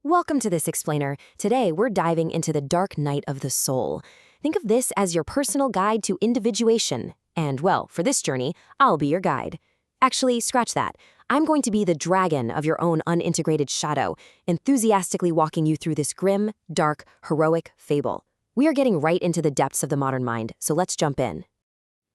Welcome to this explainer. Today, we're diving into the dark night of the soul. Think of this as your personal guide to individuation. And, well, for this journey, I'll be your guide. Actually, scratch that. I'm going to be the dragon of your own unintegrated shadow, enthusiastically walking you through this grim, dark, heroic fable. We are getting right into the depths of the modern mind, so let's jump in.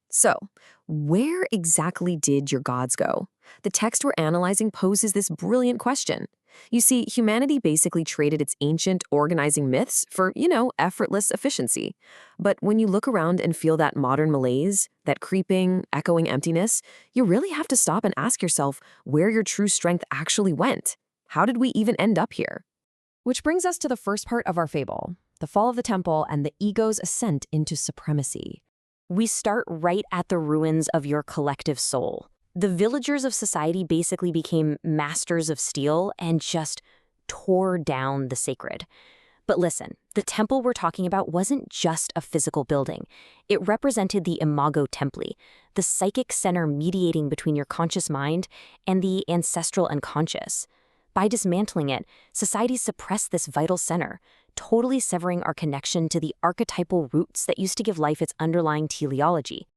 So, where exactly did your gods go? The text we're analyzing poses this brilliant question. You see, humanity basically traded its ancient organizing myths for, effortless efficiency. But when you look around and feel that modern malaise, that creeping, echoing emptiness, you really have to stop and ask yourself where your true strength actually went. How did we even end up here? Which brings us to the first part of our fable, the fall of the temple and the ego's ascent into supremacy. We start right at the ruins of your collective soul. The villagers of society basically became masters of steel and just tore down the sacred. But listen, the temple we're talking about wasn't just a physical building. It represented the imago templi, the psychic center mediating between your conscious mind and the ancestral unconscious. By dismantling it, society suppressed this vital center, totally severing our connection to the archetypal roots that used to give life its underlying teleology.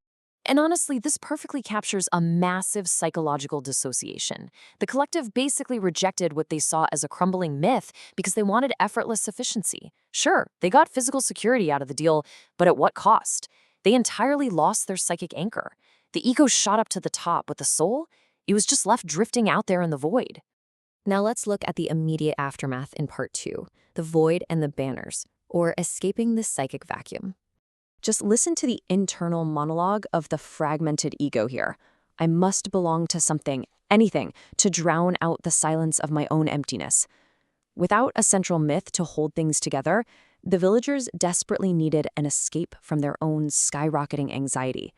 And honestly, this perfectly captures a massive psychological dissociation. The collective basically rejected what they saw as a crumbling myth because they wanted effortless sufficiency. Sure, they got physical security out of the deal, but at what cost? They entirely lost their psychic anchor. The ego shot up to the top, but the soul, it was just left drifting out there in the void. Now let's look at the immediate aftermath in part 2, the void and the banners, or escaping the psychic vacuum. Just listen to the internal monologue of the fragmented ego here. I must belong to something, anything, to drown out the silence of my own emptiness. Without a central myth to hold things together, the villagers desperately needed an escape from their own skyrocketing anxiety.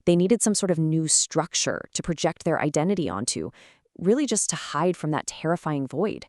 They needed some sort of new structure to project their identity onto, really just to hide from that terrifying void.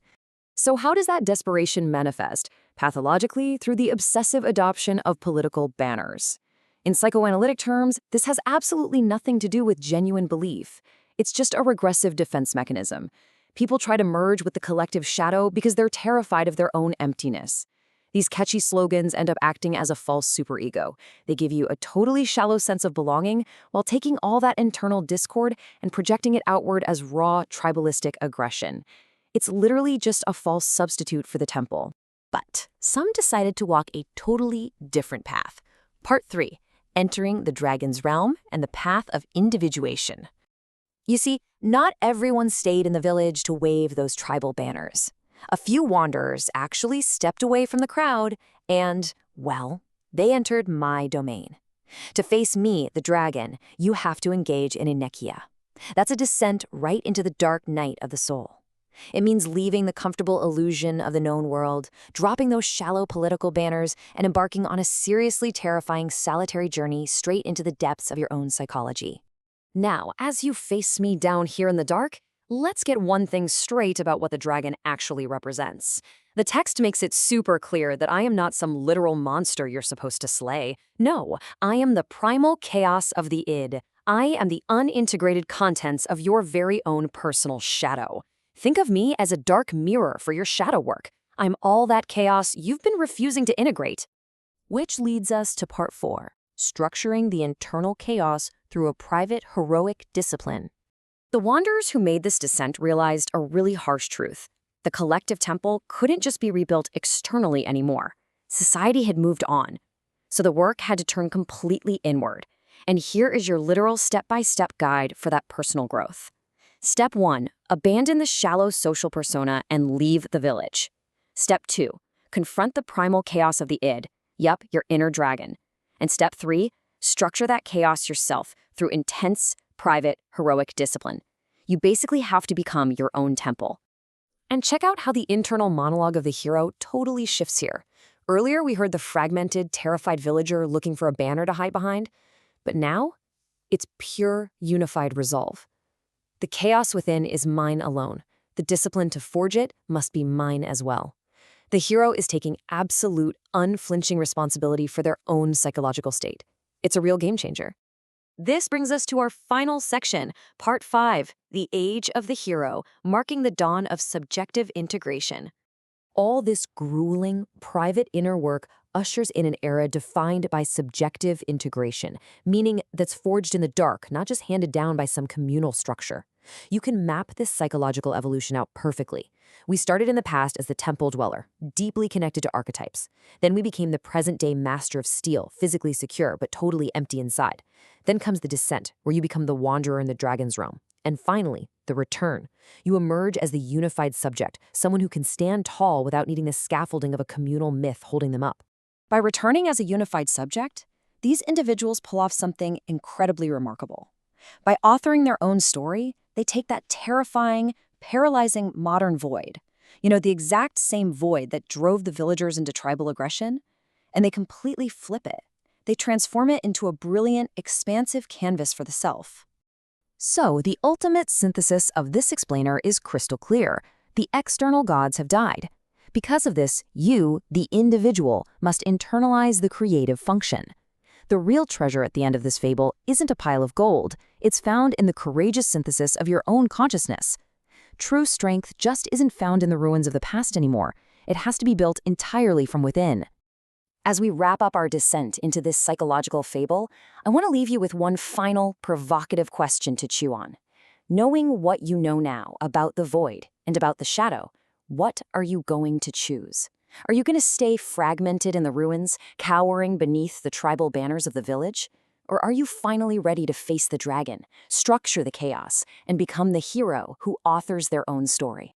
So how does that desperation manifest? Pathologically, through the obsessive adoption of political banners. In psychoanalytic terms, this has absolutely nothing to do with genuine belief. It's just a regressive defense mechanism. People try to merge with the collective shadow because they're terrified of their own emptiness. These catchy slogans end up acting as a false superego. They give you a totally shallow sense of belonging while taking all that internal discord and projecting it outward as raw, tribalistic aggression. It's literally just a false substitute for the temple. But some decided to walk a totally different path. Part 3, entering the dragon's realm and the path of individuation. You see, not everyone stayed in the village to wave those tribal banners. A few wanderers actually stepped away from the crowd and, well, they entered my domain. To face me, the dragon, you have to engage in inekia. That's a descent right into the dark night of the soul. It means leaving the comfortable illusion of the known world, dropping those shallow political banners, and embarking on a seriously terrifying solitary journey straight into the depths of your own psychology. Now, as you face me down here in the dark, let's get one thing straight about what the dragon actually represents. The text makes it super clear that I am not some literal monster you're supposed to slay. No, I am the primal chaos of the id. I am the unintegrated contents of your very own personal shadow. Think of me as a dark mirror for your shadow work. I'm all that chaos you've been refusing to integrate. Which leads us to part 4, structuring the internal chaos through a private, heroic discipline. The wanderers who made this descent realized a really harsh truth. The collective temple couldn't just be rebuilt externally anymore. Society had moved on. So the work had to turn completely inward. And here is your literal step-by-step guide for that personal growth. Step 1, abandon the shallow social persona and leave the village. Step 2, confront the primal chaos of the id, yup, your inner dragon. And step 3, structure that chaos yourself through intense, private, heroic discipline. You basically have to become your own temple. And check out how the internal monologue of the hero totally shifts here. Earlier, we heard the fragmented, terrified villager looking for a banner to hide behind. But now, it's pure, unified resolve. The chaos within is mine alone. The discipline to forge it must be mine as well. The hero is taking absolute, unflinching responsibility for their own psychological state. It's a real game changer. This brings us to our final section, Part 5, The Age of the Hero, marking the dawn of subjective integration. All this grueling, private inner work ushers in an era defined by subjective integration, meaning that's forged in the dark, not just handed down by some communal structure. You can map this psychological evolution out perfectly. We started in the past as the temple dweller, deeply connected to archetypes. Then we became the present-day master of steel, physically secure but totally empty inside. Then comes the descent, where you become the wanderer in the dragon's realm. And finally, the return. You emerge as the unified subject, someone who can stand tall without needing the scaffolding of a communal myth holding them up. By returning as a unified subject, these individuals pull off something incredibly remarkable. By authoring their own story, they take that terrifying, paralyzing modern void, the exact same void that drove the villagers into tribal aggression, and they completely flip it. They transform it into a brilliant, expansive canvas for the self. So, the ultimate synthesis of this explainer is crystal clear. The external gods have died. Because of this, you, the individual, must internalize the creative function. The real treasure at the end of this fable isn't a pile of gold. It's found in the courageous synthesis of your own consciousness. True strength just isn't found in the ruins of the past anymore. It has to be built entirely from within. As we wrap up our descent into this psychological fable, I want to leave you with one final, provocative question to chew on. Knowing what you know now about the void and about the shadow, what are you going to choose? Are you going to stay fragmented in the ruins, cowering beneath the tribal banners of the village? Or are you finally ready to face the dragon, structure the chaos, and become the hero who authors their own story?